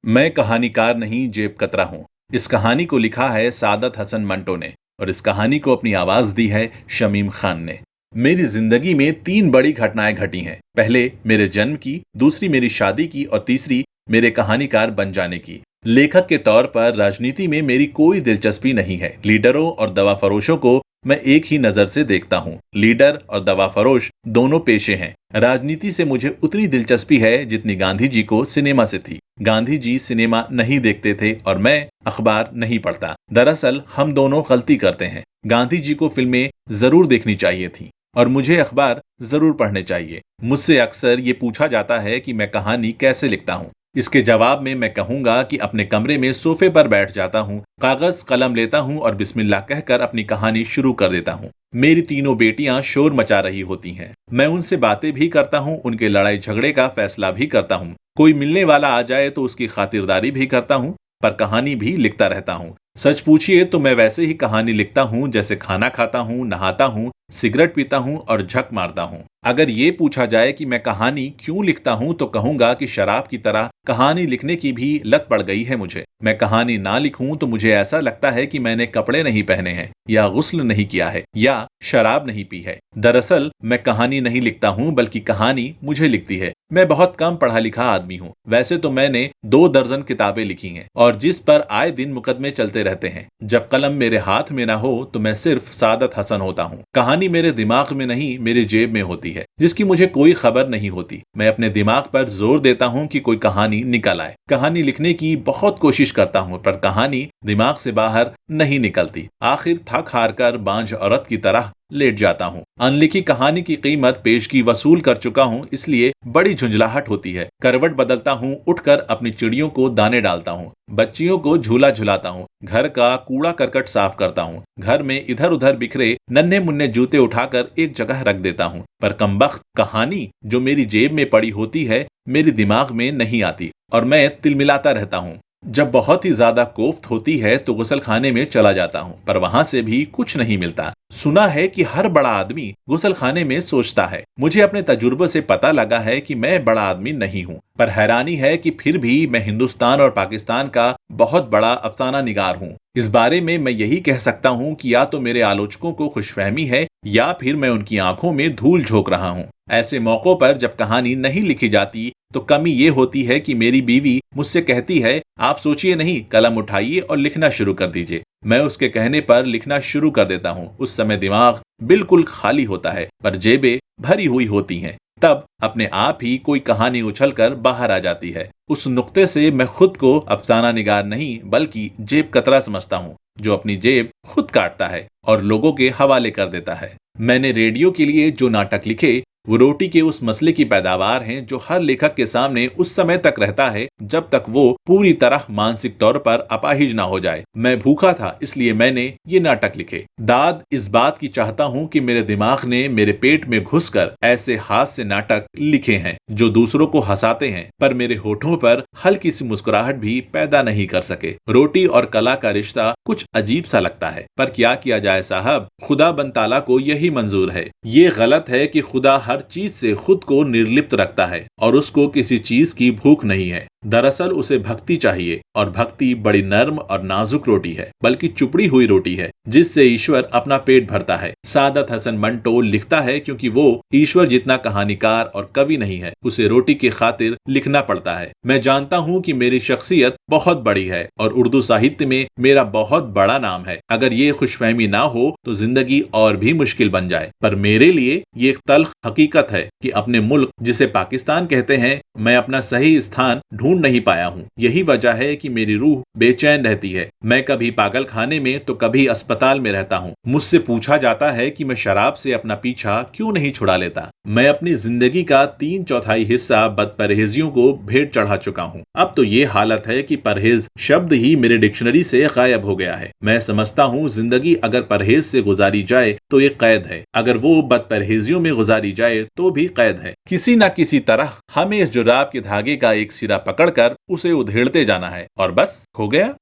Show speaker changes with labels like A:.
A: मैं कहानीकार नहीं जेब कतरा हूं। इस कहानी को लिखा है सादत हसन मंटो ने और इस कहानी को अपनी आवाज दी है शमीम खान ने। मेरी जिंदगी में तीन बड़ी घटनाएं घटी हैं। पहले मेरे जन्म की, दूसरी मेरी शादी की और तीसरी मेरे कहानीकार बन जाने की। लेखक के तौर पर राजनीति में मेरी कोई दिलचस्पी नहीं है। लीडरों और दवा फरोशों को मैं एक ही नजर से देखता हूँ। लीडर और दवा फरोश दोनों पेशे हैं। राजनीति से मुझे उतनी दिलचस्पी है जितनी गांधी जी को सिनेमा से थी। गांधी जी सिनेमा नहीं देखते थे और मैं अखबार नहीं पढ़ता। दरअसल हम दोनों गलती करते हैं। गांधी जी को फिल्में जरूर देखनी चाहिए थी और मुझे अखबार जरूर पढ़ने चाहिए। मुझसे अक्सर ये पूछा जाता है कि मैं कहानी कैसे लिखता हूँ। इसके जवाब में मैं कहूंगा कि अपने कमरे में सोफे पर बैठ जाता हूँ, कागज कलम लेता हूँ और बिस्मिल्लाह कहकर अपनी कहानी शुरू कर देता हूँ। मेरी तीनों बेटियां शोर मचा रही होती हैं। मैं उनसे बातें भी करता हूँ, उनके लड़ाई झगड़े का फैसला भी करता हूँ। कोई मिलने वाला आ जाए तो उसकी खातिरदारी भी करता हूँ, पर कहानी भी लिखता रहता हूँ। सच पूछिए तो मैं वैसे ही कहानी लिखता हूँ जैसे खाना खाता हूँ, नहाता हूँ, सिगरेट पीता हूँ और झक मारता हूँ। अगर ये पूछा जाए कि मैं कहानी क्यों लिखता हूँ तो कहूंगा कि शराब की तरह कहानी लिखने की भी लत पड़ गई है मुझे। मैं कहानी ना लिखूं तो मुझे ऐसा लगता है कि मैंने कपड़े नहीं पहने हैं या गुस्ल नहीं किया है या शराब नहीं पी है। दरअसल मैं कहानी नहीं लिखता हूँ बल्कि कहानी मुझे लिखती है। मैं बहुत कम पढ़ा लिखा आदमी हूँ। वैसे तो मैंने 2 दर्जन किताबें लिखी हैं और जिस पर आए दिन मुकदमे चलते रहते हैं। जब कलम मेरे हाथ में ना हो तो मैं सिर्फ सादत हसन होता हूँ। कहानी मेरे दिमाग में नहीं, मेरे जेब में होती है, जिसकी मुझे कोई खबर नहीं होती। मैं अपने दिमाग पर जोर देता हूँ कि कोई कहानी निकल आए। कहानी लिखने की बहुत कोशिश करता हूँ पर कहानी दिमाग से बाहर नहीं निकलती। आखिर थक हार कर बांझ औरत की तरह लेट जाता हूँ। अनलिखी कहानी की कीमत पेशगी वसूल कर चुका हूँ, इसलिए बड़ी झुंझलाहट होती है। करवट बदलता हूँ, उठकर अपनी चिड़ियों को दाने डालता हूँ, बच्चियों को झूला झुलाता हूँ, घर का कूड़ा करकट साफ करता हूँ, घर में इधर उधर बिखरे नन्हे मुन्ने जूते उठाकर एक जगह रख देता हूँ। पर कमबख्त कहानी जो मेरी जेब में पड़ी होती है मेरे दिमाग में नहीं आती और मैं तिलमिलाता रहता हूँ। जब बहुत ही ज्यादा कोफ्त होती है तो गुसल खाने में चला जाता हूँ, पर वहां से भी कुछ नहीं मिलता। सुना है कि हर बड़ा आदमी गुसल खाने में सोचता है। मुझे अपने तजुर्बे से पता लगा है कि मैं बड़ा आदमी नहीं हूँ, पर हैरानी है कि फिर भी मैं हिंदुस्तान और पाकिस्तान का बहुत बड़ा अफसाना निगार हूँ। इस बारे में मैं यही कह सकता हूँ कि या तो मेरे आलोचकों को खुशफहमी है या फिर मैं उनकी आंखों में धूल झोंक रहा हूँ। ऐसे मौकों पर जब कहानी नहीं लिखी जाती तो कमी ये होती है कि मेरी बीवी मुझसे कहती है, आप सोचिए नहीं, कलम उठाइए और लिखना शुरू कर दीजिए। मैं उसके कहने पर लिखना शुरू कर देता हूँ। उस समय दिमाग बिल्कुल खाली होता है पर जेबें भरी हुई होती हैं। तब अपने आप ही कोई कहानी उछलकर बाहर आ जाती है। उस नुक्ते से मैं खुद को अफसाना निगार नहीं बल्कि जेब कतरा समझता हूँ, जो अपनी जेब खुद काटता है और लोगों के हवाले कर देता है। मैंने रेडियो के लिए जो नाटक लिखे वो रोटी के उस मसले की पैदावार हैं जो हर लेखक के सामने उस समय तक रहता है जब तक वो पूरी तरह मानसिक तौर पर अपाहिज ना हो जाए। मैं भूखा था इसलिए मैंने ये नाटक लिखे। दाद इस बात की चाहता हूँ कि मेरे दिमाग ने मेरे पेट में घुसकर ऐसे हास्य नाटक लिखे हैं जो दूसरों को हंसाते हैं पर मेरे होठों पर हल्की सी मुस्कुराहट भी पैदा नहीं कर सके। रोटी और कला का रिश्ता कुछ अजीब सा लगता है, पर क्या किया जाए साहब, खुदा बनताला को यही मंजूर है। ये गलत है कि खुदा हर चीज से खुद को निर्लिप्त रखता है और उसको किसी चीज की भूख नहीं है। दरअसल उसे भक्ति चाहिए और भक्ति बड़ी नर्म और नाजुक रोटी है, बल्कि चुपड़ी हुई रोटी है जिससे ईश्वर अपना पेट भरता है। सादत हसन मंटो लिखता है क्योंकि वो ईश्वर जितना कहानीकार और कवि नहीं है। उसे रोटी की खातिर लिखना पड़ता है। मैं जानता हूँ कि मेरी शख्सियत बहुत बड़ी है और उर्दू साहित्य में मेरा बहुत बड़ा नाम है। अगर ये खुशफहमी ना हो तो जिंदगी और भी मुश्किल बन जाए, पर मेरे लिए ये एक तल्ख हकीकत है कि अपने मुल्क जिसे पाकिस्तान कहते हैं मैं अपना सही स्थान ढूंढ नहीं पाया हूँ। यही वजह है कि मेरी रूह बेचैन रहती है। मैं कभी पागल खाने में तो कभी अस्पताल में रहता हूँ। मुझसे पूछा जाता है कि मैं शराब से अपना पीछा क्यों नहीं छुड़ा लेता। मैं अपनी जिंदगी का 3/4 हिस्सा बदपरहेजियों को भेंट चढ़ा चुका हूँ। अब तो ये हालत है कि परहेज शब्द ही मेरे डिक्शनरी से गायब हो गया है। मैं समझता हूँ जिंदगी अगर परहेज से गुजारी जाए तो ये कैद है, अगर वो बदपरहेजियों में गुजारी जाए तो भी कैद है। किसी न किसी तरह हमें इस जुराब के धागे का एक सिरा पकड़कर उसे उधेड़ते जाना है और बस हो गया।